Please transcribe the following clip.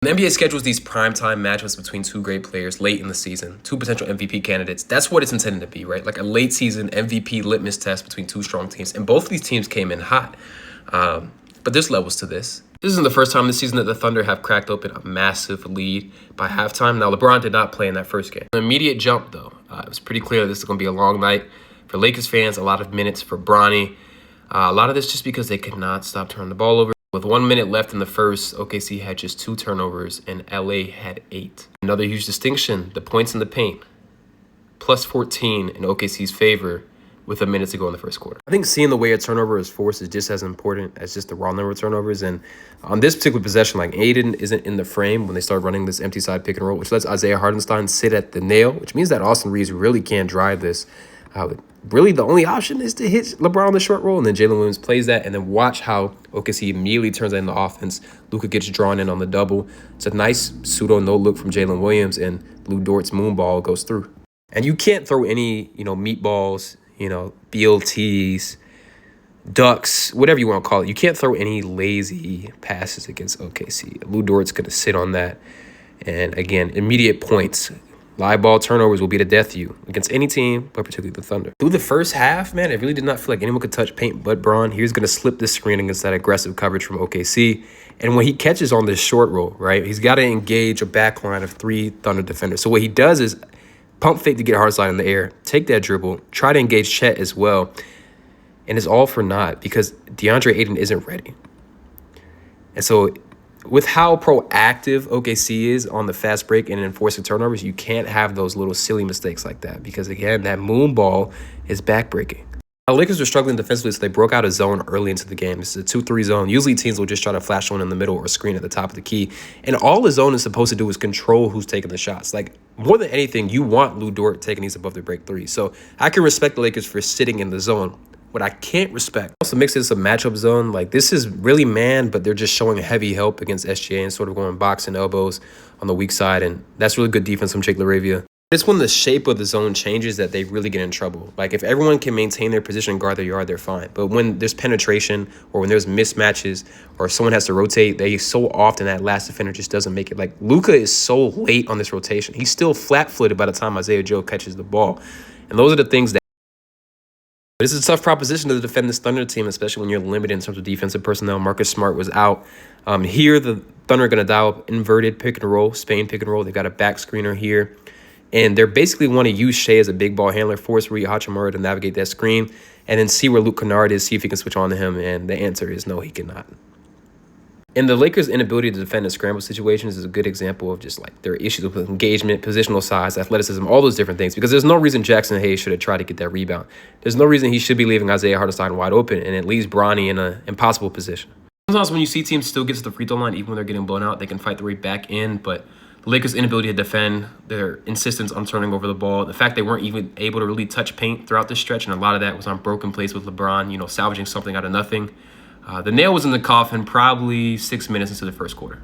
The NBA schedules these primetime matchups between two great players late in the season, two potential MVP candidates. That's what it's intended to be, right? Like a late season MVP litmus test between two strong teams. And both of these teams came in hot. But there's levels to this. This isn't the first time this season that the Thunder have cracked open a massive lead by halftime. Now, LeBron did not play in that first game. An immediate jump, though. It was pretty clear this is going to be a long night for Lakers fans, a lot of minutes for Bronny. A lot of this just because they could not stop turning the ball over. With 1 minute left in the first, OKC had just 2 turnovers and LA had 8. Another huge distinction, the points in the paint. Plus 14 in OKC's favor with a minute to go in the first quarter. I think seeing the way a turnover is forced is just as important as just the raw number of turnovers. And on this particular possession, like Aiden isn't in the frame when they start running this empty side pick and roll, which lets Isaiah Hartenstein sit at the nail, which means that Austin Reeves really can't drive this. Really, the only option is to hit LeBron on the short roll, and then Jalen Williams plays that, and then watch how OKC immediately turns that into offense. Luka gets drawn in on the double. It's a nice pseudo no-look from Jalen Williams, and Lou Dort's moonball goes through. And you can't throw any, meatballs, BLTs, ducks, whatever you want to call it. You can't throw any lazy passes against OKC. Lou Dort's going to sit on that. And again, immediate points. Live ball turnovers will be the death of you against any team, but particularly the Thunder. Through the first half, man, it really did not feel like anyone could touch paint but Bron. He was going to slip this screen against that aggressive coverage from OKC. And when he catches on this short roll, right, he's got to engage a back line of 3 Thunder defenders. So what he does is pump fake to get Hartenstein in the air, take that dribble, try to engage Chet as well. And it's all for naught because DeAndre Ayton isn't ready. And so with how proactive OKC is on the fast break and enforcing turnovers, you can't have those little silly mistakes like that because, again, that moon ball is backbreaking. The Lakers were struggling defensively, so they broke out a zone early into the game. This is a 2-3 zone. Usually teams will just try to flash one in the middle or screen at the top of the key. And all the zone is supposed to do is control who's taking the shots. Like, more than anything, you want Lou Dort taking these above the break 3. So I can respect the Lakers for sitting in the zone. What I can't respect, also mix this a matchup zone. Like, this is really man, but they're just showing heavy help against SGA and sort of going box and elbows on the weak side. And that's really good defense from Jake LaRavia. It's when the shape of the zone changes that they really get in trouble. Like, if everyone can maintain their position and guard their yard, they're fine. But when there's penetration or when there's mismatches or someone has to rotate, they so often that last defender just doesn't make it. Like, Luka is so late on this rotation. He's still flat-footed by the time Isaiah Joe catches the ball. And those are the things that this is a tough proposition to defend this Thunder team, especially when you're limited in terms of defensive personnel. Marcus Smart was out. Here, the Thunder are going to dial up inverted pick and roll, Spain pick and roll. They've got a back screener here. And they're basically want to use Shea as a big ball handler, force Rui Hachimura to navigate that screen, and then see where Luke Kennard is, see if he can switch on to him. And the answer is no, he cannot. And the Lakers' inability to defend in scramble situations is a good example of just like their issues with engagement, positional size, athleticism, all those different things. Because there's no reason Jackson Hayes should have tried to get that rebound. There's no reason he should be leaving Isaiah Hartenstein wide open, and it leaves Bronny in an impossible position. Sometimes when you see teams still get to the free throw line, even when they're getting blown out, they can fight their way back in. But the Lakers' inability to defend, their insistence on turning over the ball, the fact they weren't even able to really touch paint throughout this stretch, and a lot of that was on broken plays with LeBron, salvaging something out of nothing. The nail was in the coffin probably 6 minutes into the first quarter.